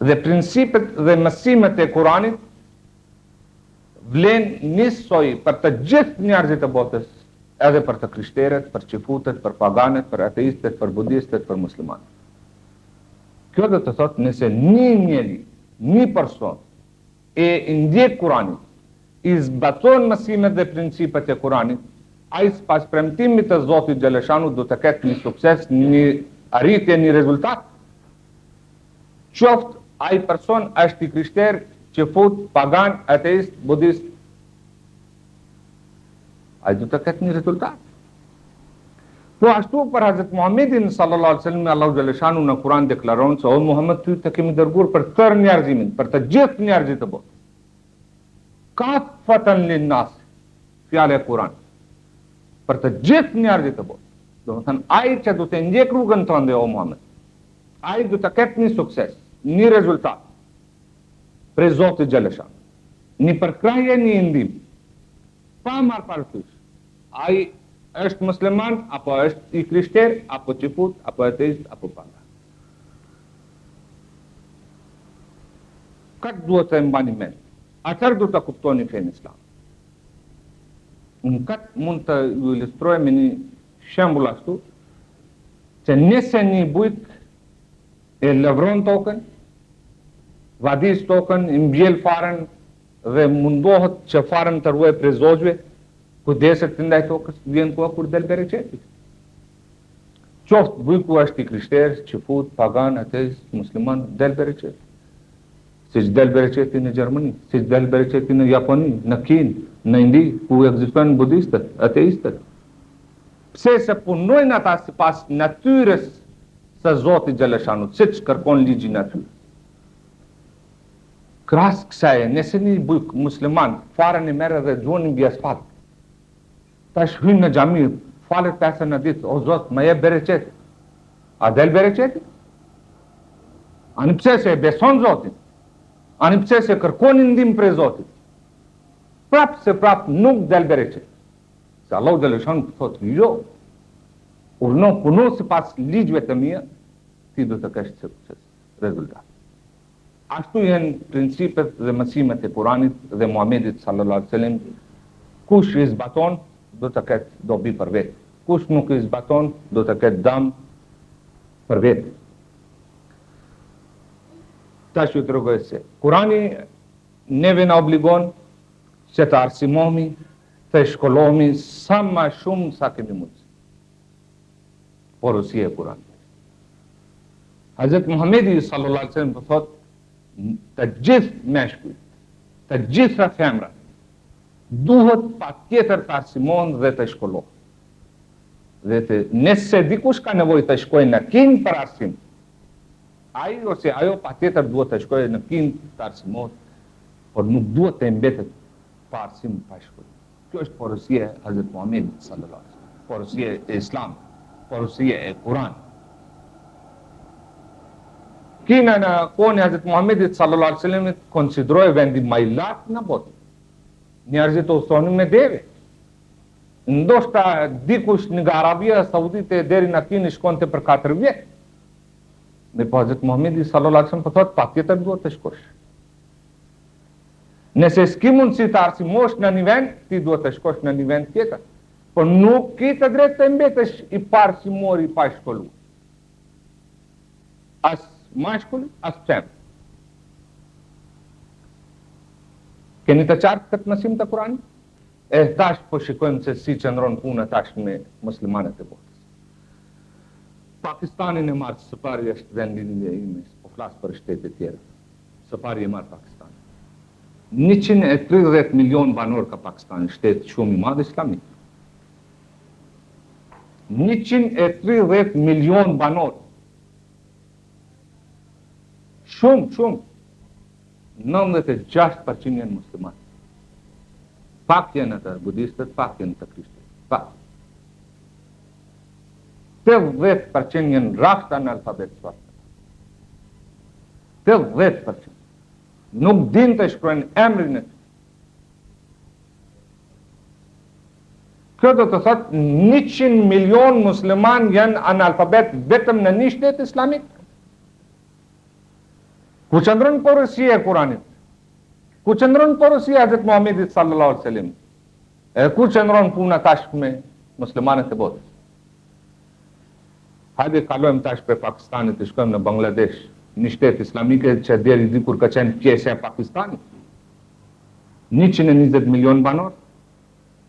dhe principet dhe mësimet e Kuranit vlen njësoj për të gjithë njerëzit e botës, edhe për të krishterët, për qifutet, për paganet, për ateistet, për budistet, për muslimanët. Kjo dhe të thotë nëse një njeri, një person e ndjek Kuranit, i zbaton mësimet dhe principet e Kuranit, ai pas premtimit të Zotit Gjeleshanu do të ketë një sukses, një arritje, një rezultat. Qoftë ai person është i krishter, qifut, pagan, ateist, budist, ai do të ketë një rezultat. Po ashtu për Hazret Muhammedin sallallahu alaihi wasallam, Allahu Gjeleshanu në Kuran deklaron se o Muhammed, ty të kemi dërguar për tërë njerëzimin, për të gjithë njerëzit të botës. Kafatan linnas, fjala e Kuranit. Për të gjithë njerëzit të botës. Do të thënë, ai që do të ndjek rrugën tënde o Muhammed, ai do të ketë një sukses, një rezultat prej Zotit Gjeleshan. Një përkrahje, një ndihmë. Pa marrë parasysh. Ai është musliman, apo është i krishter, apo qifut, apo ateist, apo pagan. Këtë duhet të mbani mend. Atëherë duhet të kuptoni fenë islam. Në këtë mund të ju ilustroj me një shembull ashtu, që nëse një bujk e lëvron tokën, vadis tokën, i mbjell faren dhe mundohet që faren të ruaj prej zogjve, kujdeset të ndaj tokës, vjen koha kur del bereqeti. Qoftë bujku është i krishter, qifut, pagan, ateist, musliman, del bereqeti. Si që del bereqeti në Gjermani, si që del bereqeti në Japoni, në Kinë, në Indi, ku ekzistojnë budistët, ateistët. Pse se punojnë ata si pas natyres së Zotit Gjeleshanu, si që kërkon ligji natyrë. Krasë kësaj, nëse një bujk musliman farën i merë dhe gjuani mbi asfalt, tash hynë në xhami, falet pesën në ditë, o Zot, më jep bereqeti. A del bereqeti? Ani pse se e beson Zotin? Ani pse se kërkon ndihmë prej Zotit? Prap nuk del bereqeti. Se Allahu Gjeleshanu thotë, jo, urno puno si pas ligjve të mia, ti do të kesh sukses, rezultat. Ashtu janë principet dhe mësimet e Kuranit dhe Muhamedit sallallahu alaihi wasallam. Kush i zbaton do të ketë dobi për vetë. Kush nuk i zbaton do të ketë dëm për vetë. Tash ju tregoj se Kurani neve na obligon që të arsimohemi, të shkollohemi sa më shumë sa kemi mundësi. Porosia e Kuranit. Hazret Muhammedi sallallahu alaihi wasallam thotë, të gjithë meshkujt, të gjitha femrat, duhet pa tjetër të arsimohen dhe të shkollohen. Dhe nëse dikush ka nevojë të shkojë në kin për arsim, ai ose ajo pa tjetër duhet të shkojë në kin të arsimohet, por nuk duhet të mbetet pa arsim, pa shkollë. Kjo është porosia e Hazret Muhammedit sallallahu alaihi wasallam, porosia e Islamit, porosia e Kuranit. Kina në kohën e Hazret Muhammedit sallallahu alaihi wasallam konsideroi vendin më i lartë në botë. Njerëzit u thonin me deve. Ndoshta dikush nga Arabia Saudite deri në Kinë shkonte për 4 vjet. Me Hazret Muhammedi sallallahu alaihi wasallam thotë patjetër duhet të shkosh. Nëse s'ki mundësi të arsimosh në një vend, ti duhet të shkosh në një vend tjetër. Por nuk ki të drejtë të mbetesh i parsimor i pa shkolluar. As mashkulli, as femër. Keni të qartë këtë mësim të Kuranit? E tash po shikojmë se si qëndron puna tash me muslimanët e botës. Pakistanin e marrë së pari është vendin e ime, po flasë për shtetet tjera. Së pari e marrë Pakistanin. 130 milion banor ka Pakistani, shtetë shumë i madh islamik. 130 milion banor. Shumë. 96% janë muslimanë. Pak janë të budistët, pak janë të krishterët. Pak. 80% janë rraftë analfabet sot. 80%. Nuk din të shkruajnë emrin e tij. Kjo do të thotë 100 milion musliman janë analfabet vetëm në një shtet islamik. Ku qëndron porosia e Kuranit? Ku qëndron porosia e Hazrat Muhamedit sallallahu alaihi wasallam? E ku qëndron puna tash me muslimanët e botës? Hajde kalojmë tash për Pakistanit, të shkojmë në Bangladesh, një shtet islamike që deri dikur ka qenë pjesë e Pakistanit. 120 milion banor,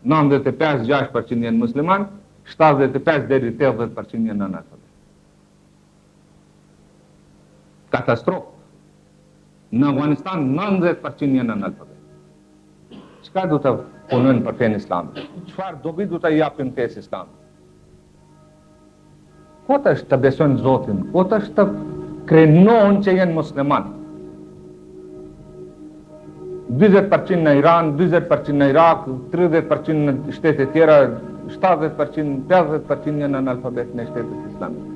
95-6% janë musliman, 75 deri 80% janë analfabet. Katastrofë. Në Afganistan 90% janë analfabet. Çka do të punojnë për fenë islamit? Çfarë dobi do të japin fesë islamit? Kot është të besojnë Zotin, kot është të krenohen që jenë musliman. 20% në Iran, 20% në Irak, 30% në shtetet tjera, 70%, 50% janë analfabet në shtetet islamike.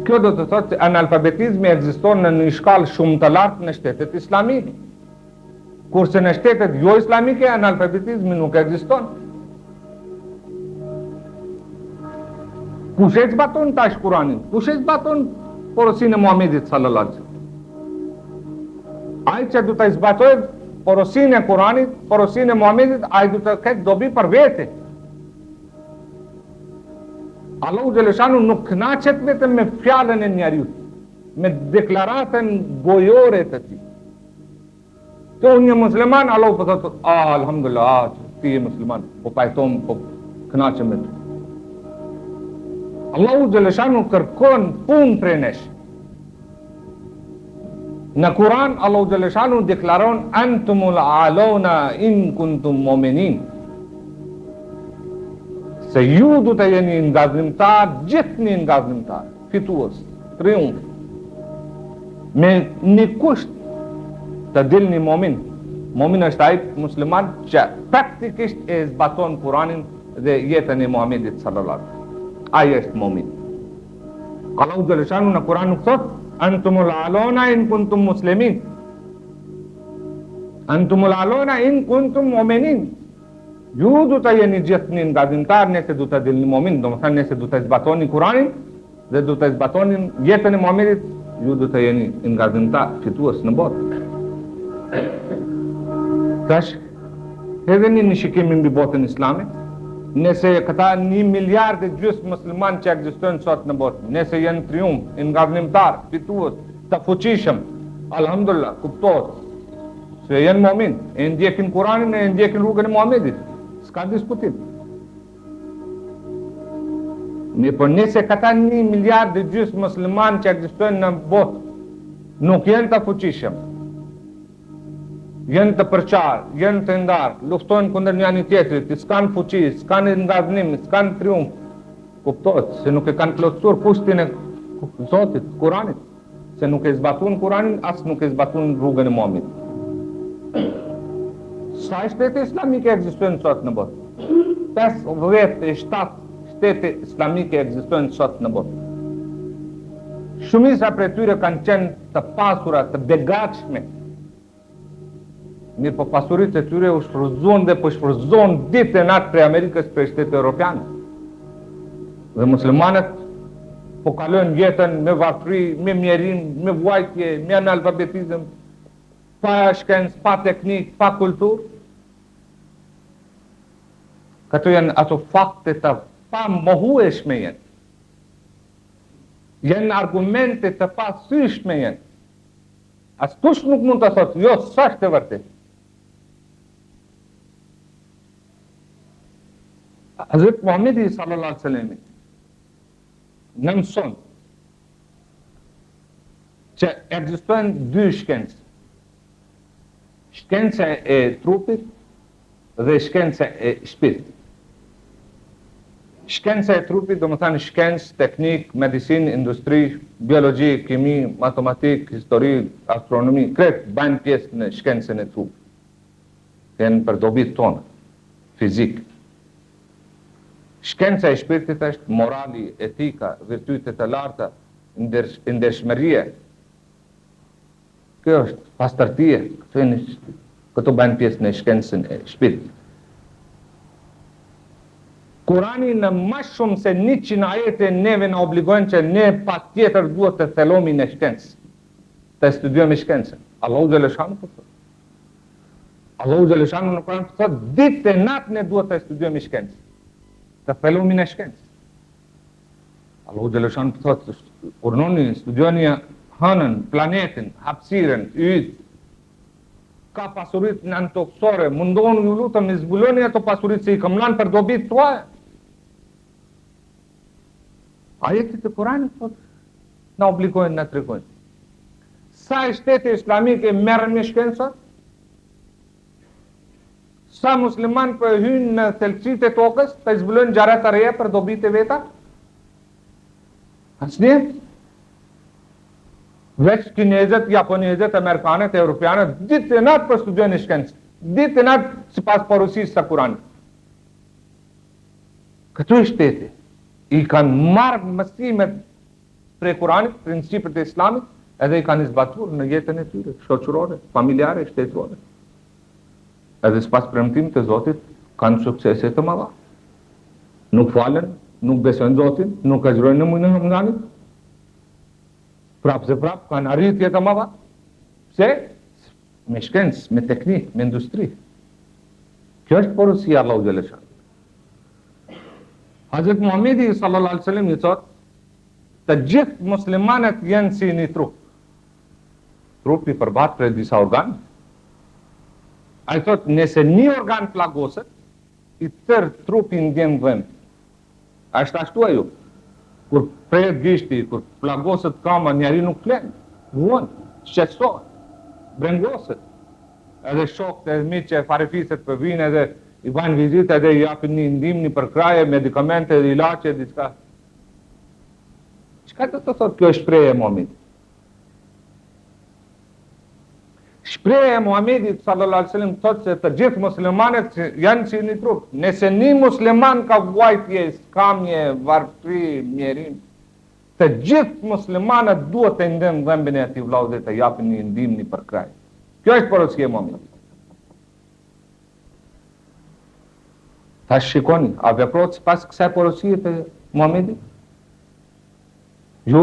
Kjo do të thotë që analfabetizmi ekziston në një shkallë shumë të lartë në shtetet islamike. Kurse në shtetet jo islamike, analfabetizmi nuk ekziston. Kush e zbaton tash Kuranin? Kush e zbaton porosinë e Muhamedit sallallahu alaihi wasallam? Ai që do të zbatojë porosinë e Kuranit, porosinë e Muhamedit, ai do të ketë dobi për vete. Allahu xhaleshanu nuk kënaqet vetëm me fjalën e njeriut, me deklaratën gojore të tij. Të unë një musliman, Allahu po thotë, alhamdulillah, ti je musliman, po pajtom, po kënaqem me ty. Allahu xhaleshanu kërkon punë prej nesh. Në Kur'an Allahu xhaleshanu deklaron antumul alona in kuntum mu'minin. Se ju du të jeni nga vëllëmtar, gjithni nga vëllëmtar, fitues, triumf. Me një kusht të dilni mu'min. Mu'min është ai musliman që praktikisht e zbaton Kur'anin dhe jetën e Muhamedit sallallahu alaihi wasallam. Ai është mu'min. Allahu xhaleshanu në Kur'an nuk thotë antumul alona in kuntum muslimin. Antumul alona in kuntum mu'minin. Ju du të jeni gjithni nga vëllëmtar, nëse du të dilni mu'min, do të thënë nëse du të zbatoni Kur'anin dhe du të zbatoni jetën e Muhamedit, ju du të jeni nga vëllëmtar, fitues në botë. Tash, edhe një shikim mbi botën islame, nëse këta 1,5 miliard musliman që ekzistojnë sot në botë, nëse janë triumf, nga vëllëmtar, fitues, të fuqishëm, alhamdulillah, kuptohet se janë mu'min, e ndjekin Kur'anin, e ndjekin rrugën e Muhamedit. S'ka diskutim. Por nëse këta 1,5 miliard musliman që ekzistojnë në botë nuk janë të fuqishëm, janë të përqarë, janë të ndarë, luftojnë kundër njëri tjetrit, s'kan fuqi, s'kan ngaznim, s'kan triumf, kuptohet se nuk e kanë plotësuar kushtin e Zotit, Kuranit, se nuk e zbatuan Kuranin, as nuk e zbatuan rrugën e Muhamedit. Sa shtete islamike ekzistojnë sot në botë? 57 shtete islamike ekzistojnë sot në botë. Shumica prej tyre kanë qenë të pasura, të begatshme. Mirë po pasuritë e tyre u shfrytzuan dhe po shfrytzohen ditë e natë prej Amerikës, prej shtetit evropian. Dhe muslimanët po kalojnë jetën me varfëri, me mjerim, me vuajtje, me analfabetizëm, pa shkencë, pa teknikë, pa kulturë. Këto janë ato fakte të pa mohueshme janë. Janë argumente të pa thyeshme janë. As kush nuk mund të thotë, jo, s'është e vërtetë. Hazrat Muhamedi sallallahu alaihi wasallam në mëson që ekzistojnë dy shkencë. Shkenca e trupit dhe shkenca e shpirtit. Shkenca e trupit do më thënë shkencë, teknik, medicinë, industri, biologji, kimi, matematik, histori, astronomi, kretë bajnë pjesë në shkencën e trupit. Janë për dobit tonë, fizik. Shkenca e shpirtit është morali, etika, virtytet e larta, ndershmëria. Kjo është pastërtia, këto bajnë pjesë në shkencën e shpirtit. Kurani në më shumë se 100 ajete neve në obligojnë që ne pa tjetër duhet të thelomi në shkencë. të studiojmë shkencën. Allahu Gjeleshanu po thot. Allahu Gjeleshanu në Kur'an po thot, ditë e natë ne duhet të studiojmë shkencën, të thelumin e shkencës. Allahu Gjeleshanu po thot, urnoni, studioni hënën, planetin, hapësiren, yt, ka pasurit në antoksore, mundohën ju lutëm, zbuloni ato pasurit se i këmlan për dobit tuaj. Ajetit e Kuranit thot, na obligojnë, na tregojnë. Sa i shteti islamike merren me shkencën? Sa musliman për hynë në thelësit e tokës, të zbulojnë gjaret të reje për dobit e veta? Asnjë? Veç kinezët, japonezët, amerikanët, europianët, ditë e natë për studiojnë shkencë. Ditë e natë sipas porosisë së Kuranit. Këto shtete i kanë marrë mësimet prej Kuranit, principet e Islamit, edhe i kanë zbatuar në jetën e tyre, shoqërore, familjare, shtetërore. Edhe sipas premtimit të Zotit kanë suksese të mëdha. Nuk falen, nuk besojnë Zotin, nuk agjerojnë në mujnë në Ramazanit. Prapë se prapë kanë arritje të mëdha. Pse? Me shkencë, me teknikë, me industri. Kjo është porosia Allahu Gjeleshanu. Hazret Muhamedi sallallahu alaihi wasallam i thot, të gjithë muslimanët janë si një trup. Trupi përbat prej disa organ. Ai thot, nëse një organ plagoset, i tërë trupi ndjen dhëm. Është ashtu ajo. Kur pret gishti, kur plagoset kama, njeri nuk flen, vuan, shqetësohet, brengoset. Edhe shokët e miqë e farefiset për vinë edhe i bajnë vizitë edhe i japin një ndihmë, një përkraje, medikamente dhe ilaçe, diçka. Çka do të thotë kjo shprehje e Muhamedit? Shprehja e Muhamedit sallallahu alaihi wasallam thotë se të gjithë muslimanët janë si një trup. Nëse një musliman ka vuajtje, skamje, varfëri, mjerim, të gjithë muslimanët duhet të ndënë dhembin e atij vllau dhe të japin një ndihmë, një përkraje. Kjo është porosia e Muhamedit. Ta shikoni, a veprot sipas kësaj porosie të Muhamedit? Jo,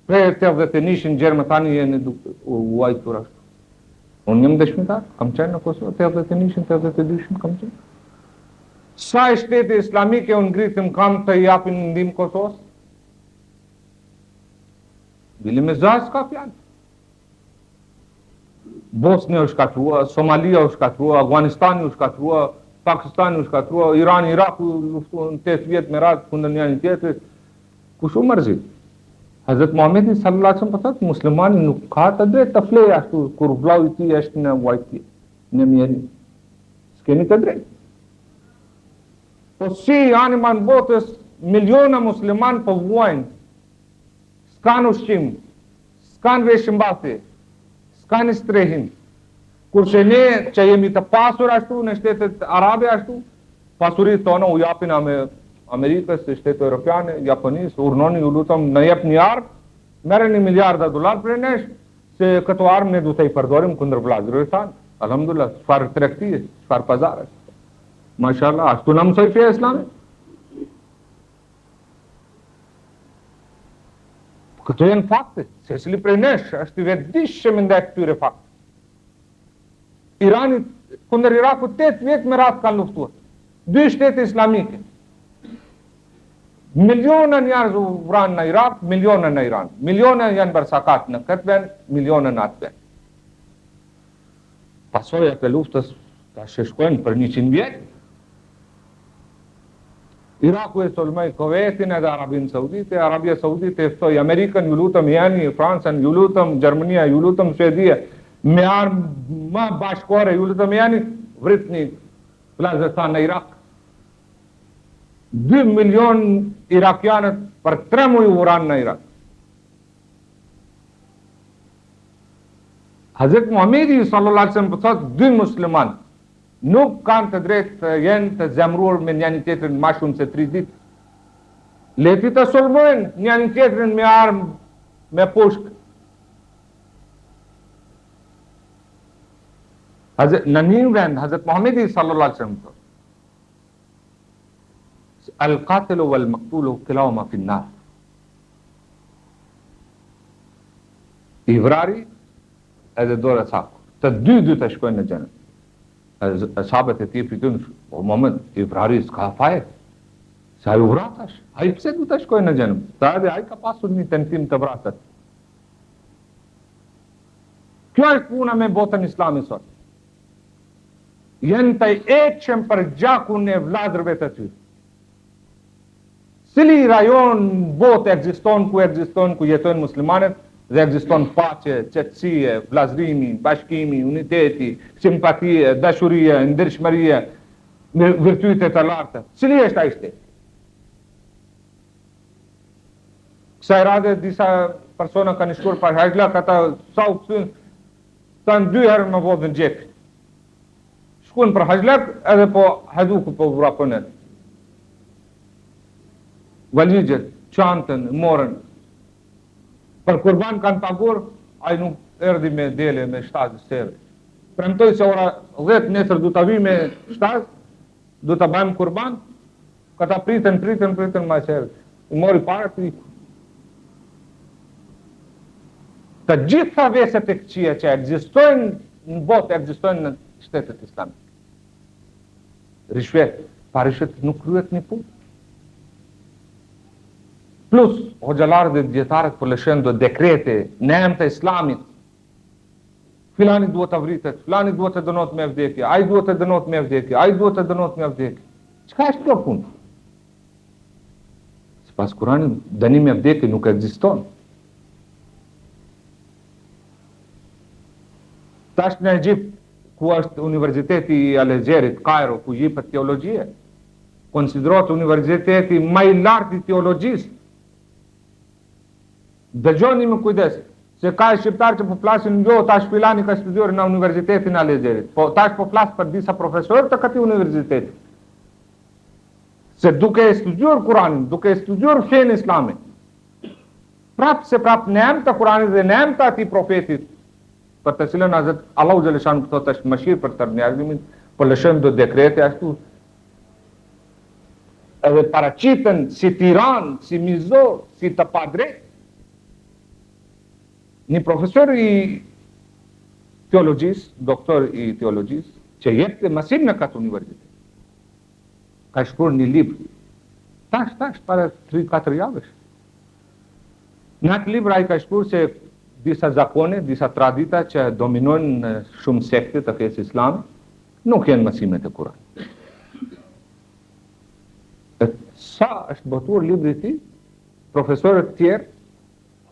prej 81 gjermë tani jeni vuajtur ashtu. Unë jam dëshmitar, kam qenë në Kosovë, 81, 82 kam qenë. Sa i shteti islamike unë ngritëm kam të japin ndihmë Kosovës? Bili me zas ka fjalë. Bosnia u shkatrua, Somalia u shkatrua, Afganistani u shkatrua, Pakistani u shkatrua, Irani, Iraku luftuan 8 vjet me radhë kundër njëri tjetrit. Kush u mërzit? Hazret Muhamedi sallallahu alaihi wasallam po thotë, muslimani nuk ka të drejtë të flejë ashtu kur vllau i tij është në vuajtje, në mjerim. S'keni të drejtë. Po si anima në botës miliona musliman po vuajnë, s'kan ushqim, s'kan veshëmbathje, s'kan strehin. Kurse ne që jemi të pasur ashtu në shtetet arabe ashtu, pasurit tona u japin Amerikës, shtetet europiane, Japonisë, urnoni ju lutëm në jep një armë, merreni miliarda dollar për nesh, se këto armë ne du të i përdorim kundër vllazërve tanë. Alhamdulillah, çfarë tregtie, çfarë pazare. Mashallah, ashtu na mësoi feja islame. Këto janë fakte, secili prej nesh është i vetëdijshëm ndaj këtyre fakte. Irani kundër Irakut 8 vjet me radhë kanë luftuar. 2 shtete islamike. Miliona njerëz u vranë në Irak, miliona në Iran. Miliona janë bërsakat në këtë vend, miliona në atë vend. Pasojat e luftës ta sheshkojnë për 100 vjet. Iraku e sulmoi Kuvetin edhe Arabinë Saudite, Arabia Saudite e ftoi Amerikën, ju lutëm jeni, Francën, ju lutëm Gjermania, ju lutëm Suedia, me armë më bashkore, ju lutëm jeni, vritni vllazërt në Irak. 2 milion irakianët për 3 muaj u vranë në Irak. Hazret Muhamedi sallallahu alaihi wasallam thotë 2 musliman nuk kanë të drejtë të jenë të zemruar me njëri tjetrin më shumë se 3 ditë. Leti të sulmojnë njëri tjetrin me armë, me pushk. Në një vend, Hazret Muhamedi sallallahu alaihi wasallam thotë al-qatilu wal-maqtulu kilahuma fi an-nar. I vrari edhe dore caku. Të dy të shkojnë në xhenet. Sahabët e tij pyetën, "O moment, i vrari s'ka faje? Sa ai u vratash? Ai pse du të shkojnë në xhenet?" Tha edhe ai ka pasur një tentim të vratet. Kjo është puna me botën islami sot. Jenë të eqen për gjakun e vladrëve të ty. Cili rajon botë ekziston ku jetojnë muslimanet dhe ekziston paqe, qetësie, vllazërimi, bashkimi, uniteti, simpatie, dashurie, ndershmërie, virtyte të larta. Cili është ai shtet? Kësaj radhe disa persona kanë shkuar për hajlak, ata sa u kthyn, tanë 2 herë më vodhën gjep. Shkuan për hajlak edhe po haduku po vraponet. Valigjet, çantën, morën. Për kurban kanë pagur, ai nuk erdhi me dele me 7 serë. Premtoi se ora 10 nesër du ta vi me 7, du ta bëjmë kurban. Këta pritën më serë. I mori para të të gjitha veset e këqija që ekzistojnë në botë, ekzistojnë në shtetet islamike. Rishvet, pa rishvet nuk kryet një punë. Plus, hoxhalarët dhe djetarët po lëshojnë do dekrete në emër të islamit. Filani duhet të vritet, filani duhet të dënohet me vdekje, ai duhet të dënohet me vdekje, ai duhet të dënohet me vdekje. Çka është kjo punë? Sipas Kuranit, dënimi me vdekje nuk ekziston. Tash në Egjipt, ku është Universiteti i Al-Azharit, Kairo, ku jepet teologjia, konsiderohet universiteti më i lartë i teologjisë. Dëgjoni me kujdes, se ka shqiptarë që po flasin, jo, tash filani ka studiuar në Universitetin e Al-Azharit, po tash po flas për disa profesorë të këtij universiteti. Se duke studiuar Kuranin, duke studiuar fenë islame, prap në emër të Kuranit dhe në emër të atij profetit, për të cilën Hazrat Allahu xhaleshanu thotë është mëshirë për të njerëzimin, po lëshojmë do dekrete ashtu. Edhe paraqiten si tiran, si mizor, si të padrejt. Një profesor i teologjisë, doktor i teologjisë, që jepte mësim në këtë universitet, ka shkruar një libër, tash, para 3-4 javësh. Në atë libër ai ka shkruar se disa zakone, disa tradita që dominojnë në shumë sekte të fesë islame, nuk janë mësimet e Kuranit. Sa është botuar libri i tij, profesorët tjerë,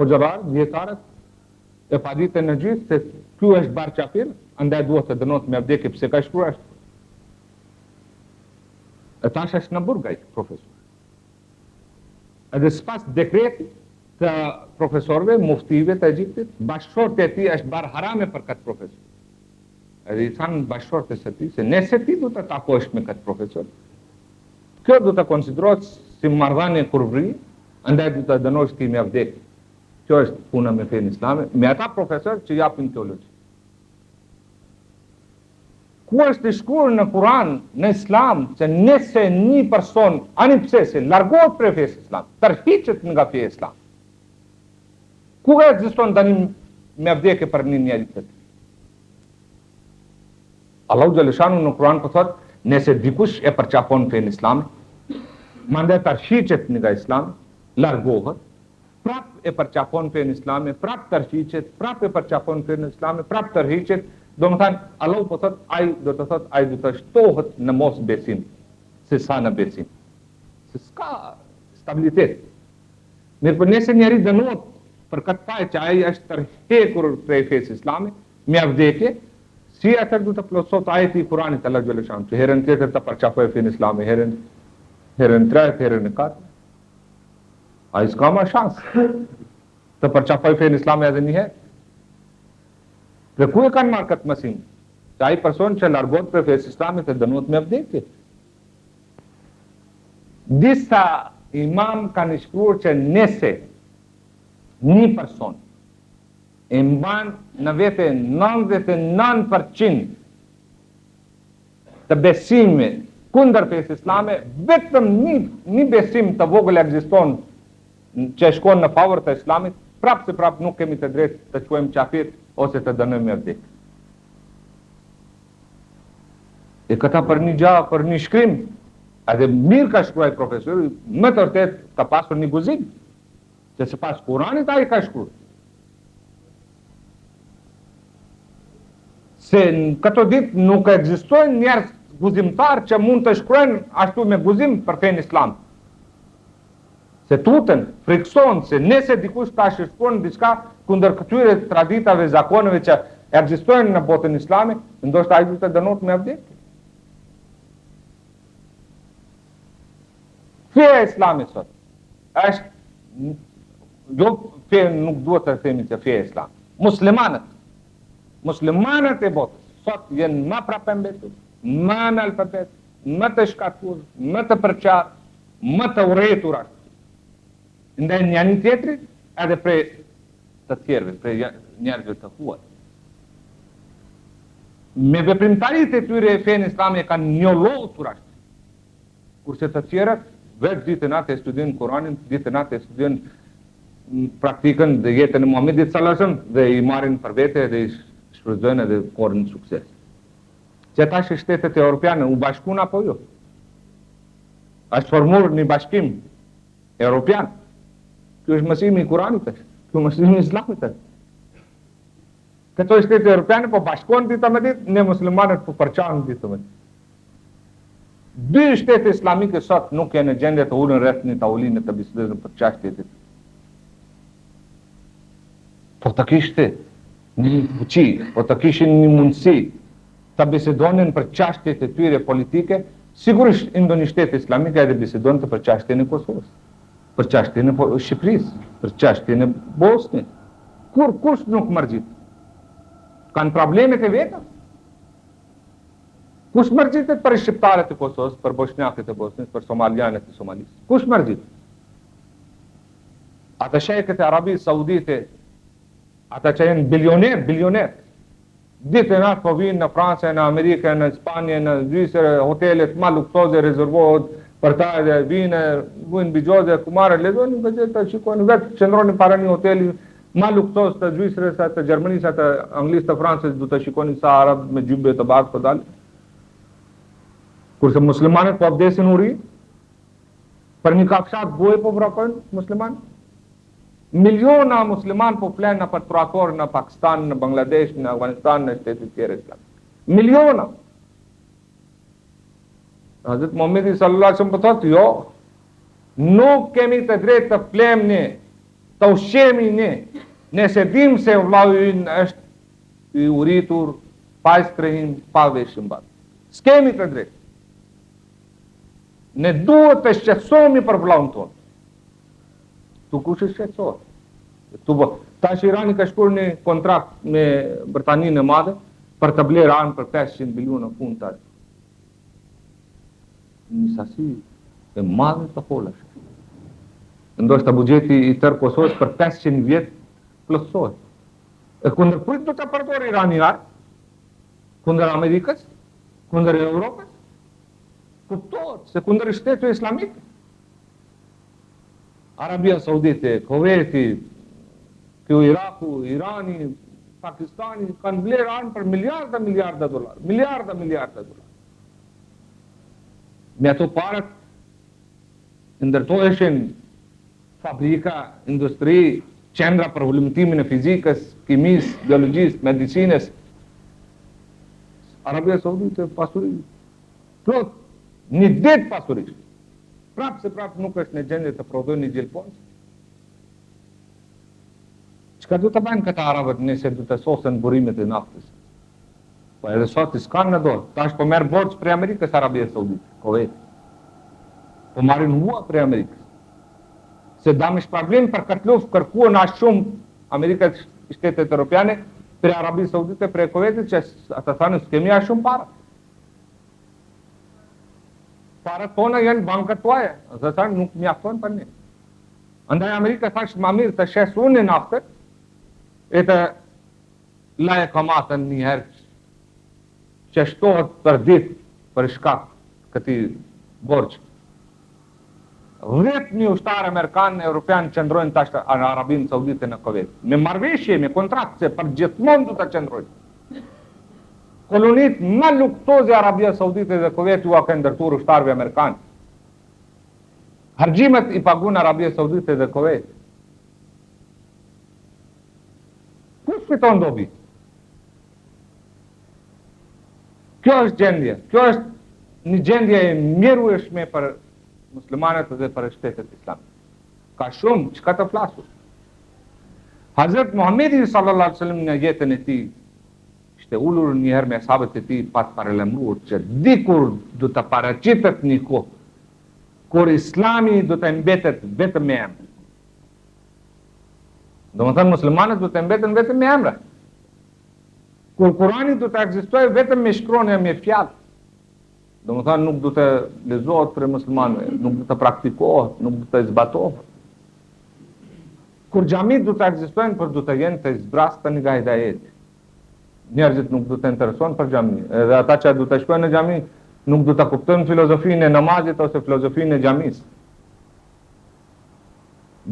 hoxhallarët, dietarët, e paditën në gjithë se ky është barqafir, andaj duhet të dënohet me vdekje pse ka shkruar ashtu. E tash është në burg ai profesor. Edhe sipas dekretit të profesorëve, muftive të Egjiptit, bashkëshorët e tij është bar harame për këtë profesor. Edhe i thanë bashkëshorët e tij se nëse ti do të takosh me këtë profesor, kjo do të konsiderohet si marrëdhënie kurvri, andaj do të dënohesh ti me vdekje. Kjo është puna me fenë islame, me ata profesorë që japin teologji. Ku është i shkruar në Kur'an, në Islam, se nëse një person, ani pse se largohet prej fesë islam, tërhiqet nga feja islam. Ku ekziston dënim me vdekje për një njeri të tillë? Allahu xhaleshanu në Kur'an po thotë, nëse dikush e përqafon fenë islam, mandej tërhiqet nga islam, largohet, prap e përqafon fenë islame, prap tërhiqet, prap e përqafon fenë islame, prap tërhiqet. Do më thanë, Allahu po thot, ai do të thot, ai do të shtohet në mos besim, se sa në besim. Se s'ka stabilitet. Mirë për nëse njeri dënohet për këtë faj që ai është tërhekur prej fesë islame, me vdekje, si atër do të plotësot ajeti i Kuranit Allahu xhaleshanu, që herën tjetër të përqafoj fenë islame, herën 3, herën 4. Ai s'ka ma shans të përqafoj fenë islame edhe një herë. Dhe ku e kanë marrë këtë mësim? Se ai person që largohet prej fesë islamit e dënohet me vdekje. Disa imam kanë shkruar që nëse një person e mban në vete 99% të besime kundër fesë islame, vetëm një besim të vogël ekziston që shkon në favor të islamit, prapë se prapë nuk kemi të drejtë të quajmë qafir ose të dënojmë me vdekje. E këta për një gjë, për një shkrim, edhe mirë ka shkruaj profesori, më të vërtet ka pasur një guzim, se sipas Kuranit ai ka shkruar. Se në këto ditë nuk ekzistojnë njerëz guzimtar që mund të shkruajnë ashtu me guzim për fenë islam. Se tuten, friksohen se nëse dikush tash shkruan diçka kundër këtyre traditave, zakoneve që ekzistojnë në botën islame, ndoshta ai do të dënohet me vdekje. Feja islami sot është, jo feja nuk duhet të themi se feja islam. Muslimanët e botës sot jenë më prapëmbetur, më analfabet, më të shkatur, më të përqarë, më të urrëtur ndaj një tjetrit edhe prej të tjerëve, prej njerëzve të huaj. Me veprimtaritë e tyre fenë islame kanë njollotur ashtu, kurse të tjerët vetë ditë e natë e studiojnë Kuranin, ditë e natë e studiojnë praktikën dhe jetën e Muhamedit sallallahu alaihi wasallam dhe i marrin për vete dhe i shfrytëzojnë edhe korrin sukses. Që tash shtetet europiane u bashkuan apo jo? Është formuar një bashkim europian. Ky është mësimi i Kuranit, ky është mësimi i Islamit. Këto shtete europiane po bashkohen ditë me ditë, ne muslimanët po përçahen ditë me ditë. Dy shtete islamike sot nuk janë në gjendje të ulën rreth një tavolinë të bisedojnë për çështjet. Po të kishte një fuqi, po të kishin një mundësi të bisedonin për çështjet e tyre politike, sigurisht ndonjë shtet islamike edhe bisedonte për çështjen e Kosovës, për çështjen e Shqipërisë, për çështjen e Bosnjës. Kush nuk mërgjit? Kanë problemet e veta? Kush mërgjitet për shqiptarët e Kosovës, për bosnjakët e Bosnjës, për somalianët e Somalisë? Kush mërgjit? Ata shejkët e Arabisë Saudite, ata që janë bilioner, ditë e natë po vinë në Francë, në Amerikë, në Spanjë, në Zvicër, hotelet ma luksoze rezervohet për ta dhe vinë, bujnë bigjoze, kumare, lezoni, të shikojnë, vetë qëndroni para një hoteli ma luksos të Zvicërës, të Gjermanisë, të Anglisë, të Francës, du të shikoni sa Arab me gjymbe të bakë për dalë. Kurse muslimanët po abdesin uri, për një kafshat buaj po vrapojnë muslimanët. Miliona musliman po flenë në patrulatorë në Pakistan, në Bangladesh, në Afganistan, në shtetet tjera islame. Miliona. Hazrat Muhammedi sallallahu alaihi wasallam po thotë, jo, nuk kemi të drejtë të flem ne, të ushqemi ne, nëse dim se vllau ynë është i uritur, pa strehim, pa veshëm bat. S'kemi të drejtë. Ne duhet të shqetësohemi për vllaun tonë. Tu kush është shqetësohet? Tash Irani ka shkruar një kontrakt me Britaninë e Madhe për të blerë armë për 500 miliona funta. Një sasi e madhe të folash. Ndoshta buxheti i tërë Kosovës për 500 vjet plotësohet. E kundër kujt do të përdorë Irani armë? Kundër Amerikës? Kundër Europës? Kuptohet se kundër shtetit islamik. Arabia Saudite, Kuvejti, Iraku, Irani, Pakistani kanë blerë armë për miliarda dollar. Miliarda dollar. Me ato parët ndërtoheshin fabrika, industri, qendra për vullnetimin e fizikës, kimisë, biologjisë, medicinës. Arabia Saudite pasuri. Plot, një ditë pasurisht. Prapë se prapë nuk është në gjendje të prodhojë një gjelponës. Çka do të bëjnë këta arabët nëse do të sosen burimet e naftës? Po edhe sot s'kanë në dorë. Tash po merr borxh prej Amerikës Arabia Saudite, Kuvejt. Po marrin hua prej Amerikës. Se damë shparblim për këtë luftë kërkuan aq shumë Amerikat shtetet europiane prej Arabisë Saudite, prej Kuvejtit që ata thanë s'kemi aq shumë para. Parat tona janë bankat tuaja, dhe thanë nuk mjafton për ne. Andaj Amerika thashë ma mirë të shes unë në naftët, e të laje kamatën njëherë që shtohet për ditë për shkak këti borgjë. 10.000 ushtarë amerikanë, europianë qëndrojnë tash në Arabinë Saudite në Kuwait. Me marrëveshje, me kontratë, se për gjithmonë du të qëndrojnë. Kolonit më luktoze Arabia Saudite dhe Kuwait u ka ndërtuar ushtarëve amerikanë. Hargjimet i pagun Arabia Saudite dhe Kuwait. Kush fiton dobi? Kjo është gjendje. Kjo është një gjendje e mjerueshme për muslimanët dhe për shtetet islamike. Ka shumë që ka të flasur. Hazret Muhammedi sallallahu alaihi wasallam në jetën e tij ishte ulur njëherë me sahabët e tij pa të paralajmëruar që dikur do të paraqitet një kohë kur Islami do të mbetet vetëm me emër. Domethënë muslimanët do të mbeten vetëm me emra. Kur Kurani do të ekzistojë vetëm me shkronja me fjalë. Domethënë nuk do të lexohet për muslimanëve, nuk do të praktikohet, nuk do të zbatohet. Kur xhamit do të ekzistojnë, por do të jenë të zbrasta nga hidayeti. Njerëzit nuk do të interesojnë për xhami. Edhe ata që do të shkojnë në xhami nuk do të kuptojnë filozofinë e namazit ose filozofinë e xhamisë.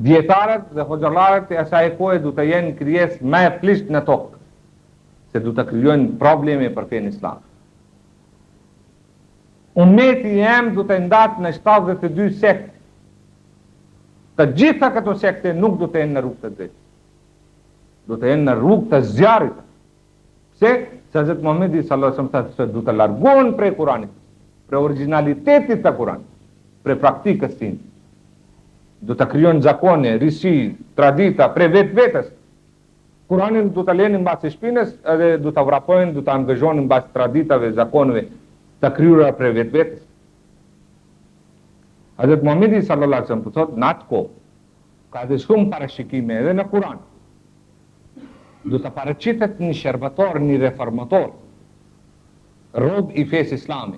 Dietarët dhe hoxhallarët e asaj kohe do të jenë krijesë më e flisht në tokë, se do të krijojnë probleme për fenë islam. Ummeti jem do të ndatë në 72 sekte. Të gjitha këto sekte nuk do të jenë në rrugë të drejtë. Do të jenë në rrugë të zjarrit. Pse? Se Hazrat Muhammedi sallallahu alaihi wasallam se do të largohen prej Kuranit, prej originalitetit të Kuranit, prej praktikës së tij. Do të krijojnë zakone, risi, tradita prej vetes. Kuranin do të lënë mbas shpinës edhe do ta vrapojnë, do ta angazhojnë mbas traditave, zakoneve të krijuara prej vetes. Hazrat Muhammedi sallallahu alaihi wasallam thotë në atë kohë ka dhe shumë parashikime edhe në Kuran. Do të paraqitet një shërbator, një reformator, rob i fesë islame,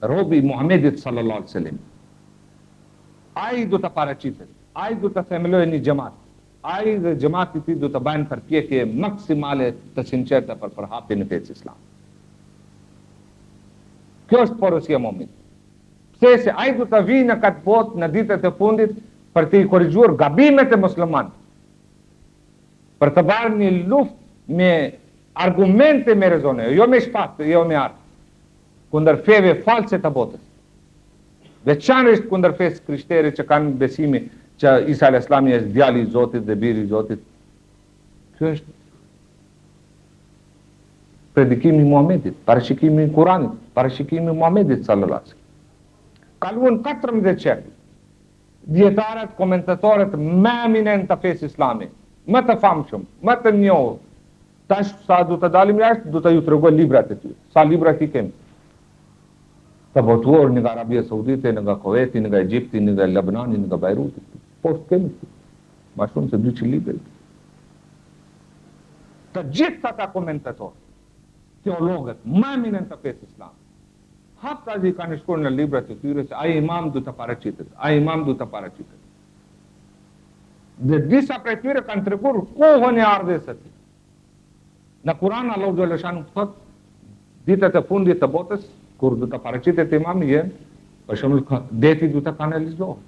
rob i Muhammedit sallallahu alaihi wasallam. Ai do të paraqitet, ai do të themelojë një xhamat. Ai dhe xhamati i tij do të bëjnë përpjekje maksimale të sinqerta për përhapjen e fesë islame. Kjo është porosia e Muhamedit. Pse se ai do të vijë në këtë botë në ditët e fundit për të korrigjuar gabimet e muslimanëve. Për të bërë një luftë me argumente me rezone, jo me shpatë, jo me art, kundër feve false të botës. Veçanërisht kundër fesë krishtere që kanë besimi që Isa al-Islami është djali i Zotit dhe biri i Zotit. Kjo është predikimi i Muhamedit, parashikimi i Kuranit, parashikimi i Muhamedit sallallahu alaihi wasallam. Kaluan 14 qertë. Dietarët, komentatorët më eminent të fesë islame, më të famshëm, më të njohur. Tash sa do të dalim jashtë, do të ju tregoj librat e tyre. Sa libra ti kemi? Të botuar nga Arabia Saudite, nga Kuwaiti, nga Egjipti, nga Lebanoni, nga Beiruti. Po kemi më shumë se 200 libra. Të gjithë ata komentatorë, teologët, më eminent të fesë islame, haptazi kanë shkruar në librat e tyre se ai imam do të paraqitet, ai imam do të paraqitet. Dhe disa prej tyre kanë treguar kohën e ardhes së tij. Në Kur'an Allahu xhallahu xhanu thot ditët e fundit të botës kur do të paraqitet imami jem, për shembull deti do të kanalizohet.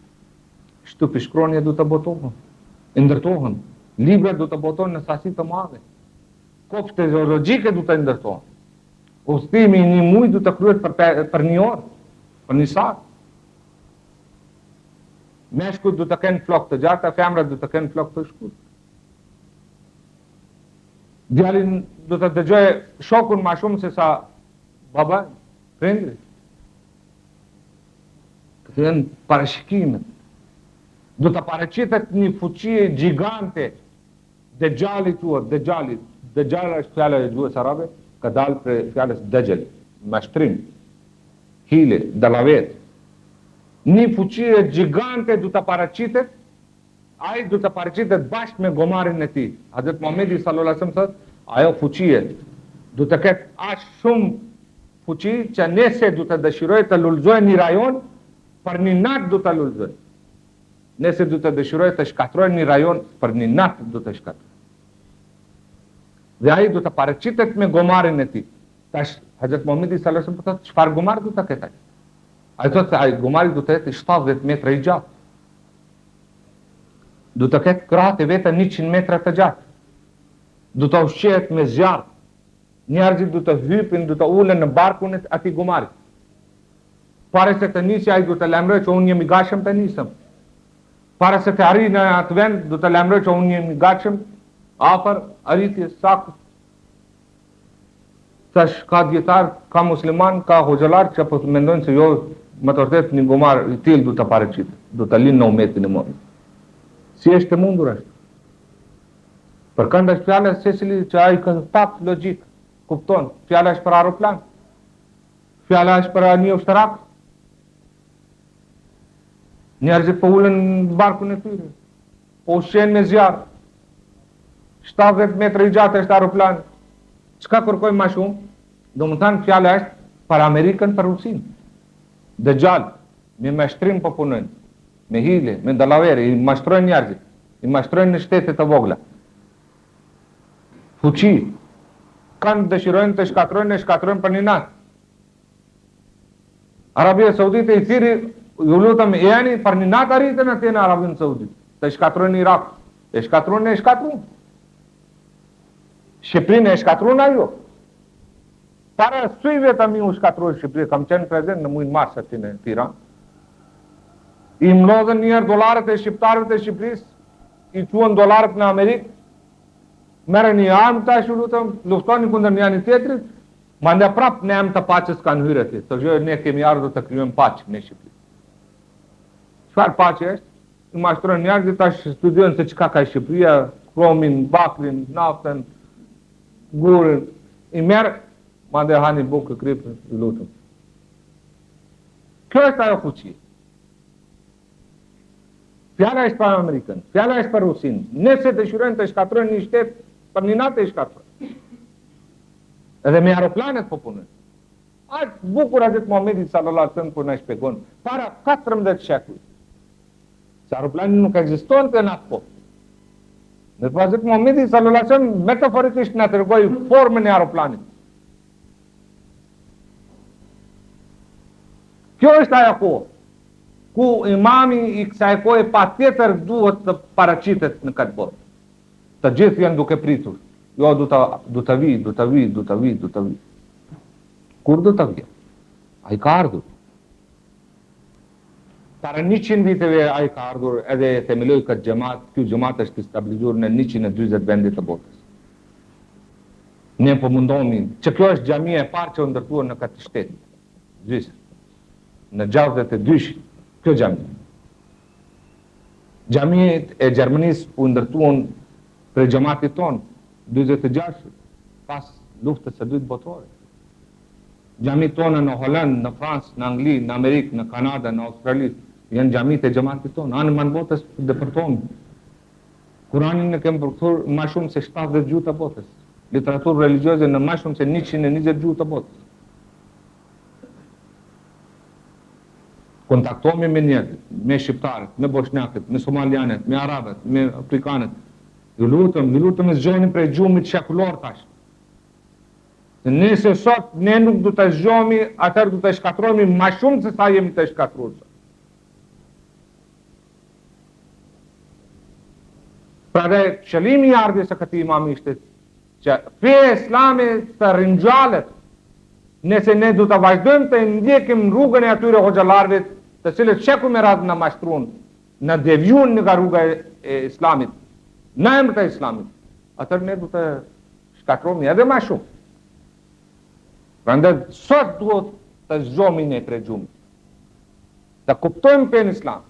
Shtupi shkronja do të botohen, ndërtohen, libra do të botohen në sasi të mëdha. Kopshte zoologjike do të ndërtohen. Udhëtimi i një muaj do të kryhet për një orë, për një saat. Meshkujt do të kenë flokë të gjatë, femrat do të kenë flokë të shkurtë. Djalin do të dëgjojë shokun më shumë se sa baba, prindri. Të jenë parashikimet. Do të paraqitet një fuqi gjigante Dejjalit tuaj, Dejjal është fjala e gjuhës arabe, ka dalë për fjallës dëgjel, mashtrim, hile, dalavet. Një fuqie gjigante du të paraqitet, ai du të paraqitet bashkë me gomarin e tij. Hazrat Muhammedi sallallahu alaihi wasallam thotë, ajo fuqie du të ketë aq shumë fuqi që nëse du të dëshiroj të lulëzoj një rajon, për një natë du të lulëzoj. Nëse du të dëshiroj të shkatroj një rajon, për një natë du të shkatroj. Dhe ai do të paraqitet me gomarin e tij. Tash Hazrat Muhammedi sallallahu alaihi wasallam thotë çfarë gomar do të ketë ai? Ai thotë se ai gomari do të jetë 70 metra i gjatë. du të ketë krahët e vete 100 metra të gjatë, du të ushqehet me zjarr, njerëzit du të hypin, du të ulen në barkun e atij gumarit. Pare se të nisi ai du të lajmëroj që unë jam i gatshëm të nisem. Para se të arrijë në atë vend, du të lajmëroj që unë jam i gatshëm afër arritjes saktë. Tash ka dietar, ka musliman, ka hoxhallar që po mendojnë se jo, më të vërtet një gumar i tillë du të paraqitet, du të linë në umetin e mëdhenj. Si është e mundur është? Për kënd është fjala secili që ai kontak logjik kupton. Fjala është për aeroplan. Fjala është për një ushtarak. Njerëzit po ulen në barkun e tyre, po ushqen me zjarr. 70 metra i gjatë është aeroplan. Çka kërkojmë më shumë? Domethënë fjala është për Amerikën, për Rusinë. Dëgjal, me mashtrim po punojnë, me hile, me dallavere, i mashtrojnë njerëzit, i mashtrojnë në shtete të vogla. Fuqi, kanë dëshirojnë të shkatrojnë për një natë. Arabia Saudite i thiri, ju lutëm jeni për një natë arritën atje në Arabinë Saudite, të shkatrojnë Irak, e shkatrojnë. Shqipërinë e shkatrojnë ajo. Para syve të mi u shkatrojnë Shqipëri, kam qenë prezent në muajin mars aty në Tiranë. I mlodhen njerë dolarët e shqiptarëve të Shqipërisë, i quhen dolarët në Amerikë, merren një armë tash u lutëm, luftonin kundër njëri tjetrit, mande prap në emër të paqes kanë hyrë atje. Thoshë ne kemi ardhur të krijojmë paqe në Shqipëri. Çfarë paqe është? I mashtrojnë njerëzit tash studiojnë se çka ka Shqipëria, kromin, bakrin, naftën, gurin, i merr, mande hani bukë kripë, i lutëm. Kjo është ajo fuqi. Fjala është për Amerikën, fjala është për Rusinë. Nëse dëshirojnë të shkatrojnë një shtet, për një natë e shkatrojnë. Edhe me aeroplanet po punojnë. Aq bukur Hazrat Muhamedi sallallahu alaihi wasallam po na shpjegon para 14 shekuj. Se aeroplani nuk ekzistonte në atë kohë. Në Hazrat Muhamedi sallallahu alaihi wasallam metaforikisht na tregoi formën e aeroplanit. Kjo është ajo kohë ku imami i kësaj kohe patjetër duhet të paraqitet në këtë botë. Të gjithë janë duke pritur. Jo, du të vi. Kur du të vi? Ai ka ardhur. Para 100 viteve ai ka ardhur edhe e themeloi këtë xhamat. Ky xhamat është stabilizuar në 140 vende të botës. Ne po mundohemi, që kjo është xhamia e parë që u ndërtuar në këtë shtet. Gjysmë. Në 62 kjo xhami. Xhamiet e Gjermanisë u ndërtuan për xhamatit ton 46 pas luftës së dytë botërore. Xhamit tona në Holland, në Francë, në Angli, në Amerikë, në Kanada, në Australi janë xhamit e xhamatit ton. Anë man botës depërtohen. Kuranin e kemë përkthur më shumë se 70 gjuhë të botës. Literaturë religjioze në më shumë se 120 gjuhë të botës. Kontaktohemi me njerëzit, me shqiptarët, me bosnjakët, me somalianët, me arabët, me afrikanët. Ju lutëm e zgjoheni prej gjumit shekullor tash. Nëse sot ne nuk du të zgjohemi, atëherë du të shkatrohemi ma shumë se sa jemi të shkatruar. Pra dhe qëllimi i ardhjes së këtij imami ishte që feja islame të ringjallet, nëse ne du të vazhdojmë të ndjekim rrugën e atyre hoxhallarëve të cilët sheku me radhë në mashtruan, në devjun nga rruga e islamit, në emër të islamit, atëherë ne du të shkatrohemi edhe më shumë. Prandaj sot duhet të zgjohemi ne prej gjumit. Të kuptojmë fenë islam,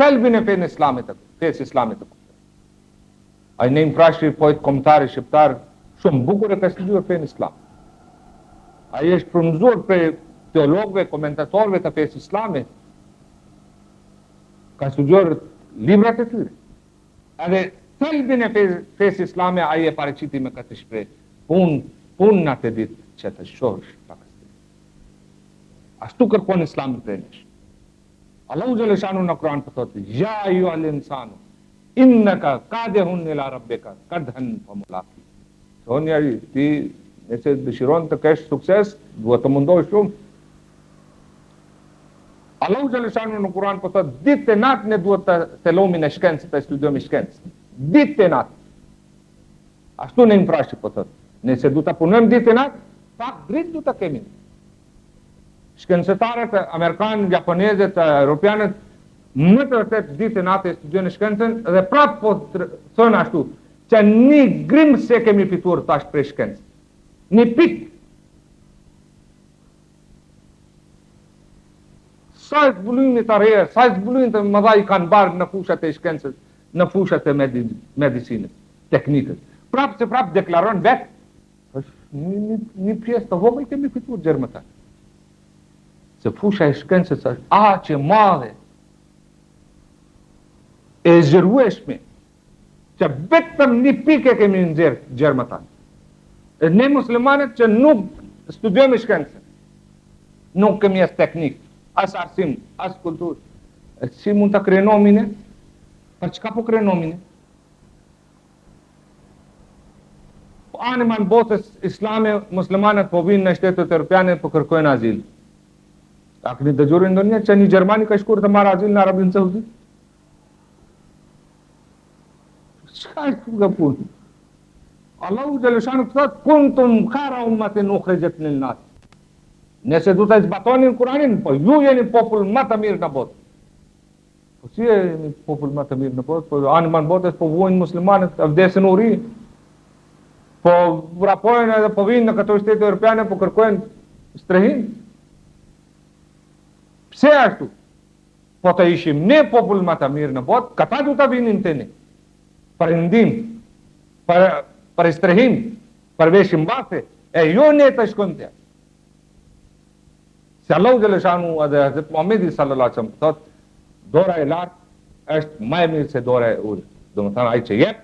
thelbin e fenë islamit, fesë islamit të kuptojmë. Ai ne imprashi pojt kombëtari shqiptar shumë bukur e ka studiuar fenë islam. Ai është frymzuar prej teologëve, komentatorëve të fesë islamit. Ka studiuar librat e tyre. Edhe thelbin e fesë islame ai e paraqiti me këtë shprehje. Punë atë ditë që të shohësh pakistan. Ashtu kërkon Islami prej nesh. Allahu xhalla shanu në Kur'an po thotë: "Ya ayyuhal insanu innaka qadihun ila rabbika qadhan famulaqi." Sonjari, ti nëse dëshiron të kesh sukses, duhet të mundohesh shumë. Allahu xhaleshanu në Kur'an po thotë ditë e natë ne duhet të thelomi në shkencë, të studiojmë shkencë. Ditë e natë. Ashtu në infrashi po thotë. Nëse du të punojmë ditë e natë, pak dritë du të kemi. Shkencëtarët amerikanë, japonezët, europianët më të vërtet ditë e natë e studiojnë shkencën dhe prapë po thonë ashtu që një grimë se kemi fituar tash prej shkencë. Një pikë. Sa e zbulojnë të rejë, sa e zbulojnë të mëdha i kanë barë në fushat e shkencës, në fushat e medicinës, teknikës. Prapë se prapë deklaron vetë, një pjesë të vogël kemi fituar gjermëtarë. Se fusha e shkencës është aqe madhe, e zhërrueshme, që vetëm një pike kemi nxjerrë gjermëtarë. E ne muslimanët që nuk studiojmë shkencën, nuk kemi as teknikë, as arsim, as kulturë. Si mund të krenomin e? Për çka po krenomin e? Anima në botës islame, muslimanët po vinë në shtetet europiane po kërkojnë azil. A këni dëgjurë ndonjë që një Gjermani ka shkurë të marrë azil në Arabinë Saudite? Çka është nga punë? Allahu xhaleshanu thotë kuntum khayra ummatin ukhrijat lin-nas. Nëse du të zbatonin Kur'anin, po ju jeni popull më të mirë në botë. Po si jeni popull më të mirë në botë? Po anima në botës po vuajnë muslimanët, vdesin uri. Po vrapojnë edhe po vinë në këto shtete europiane po kërkojnë strehim. Pse ashtu? Po të ishim ne popull më të mirë në botë, këta du të vinin të ne. Për ndim, për strehim, për veshim base, e jo ne të shkojmë të. Se Allahu xhaleshanu edhe Hazrat Muhamedi sallallahu alaihi wasallam thotë, dora e lartë është më e mirë se dora e ulët. Domethënë ai që jep,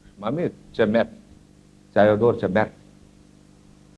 është më mirë që merr. Se ajo dorë që merr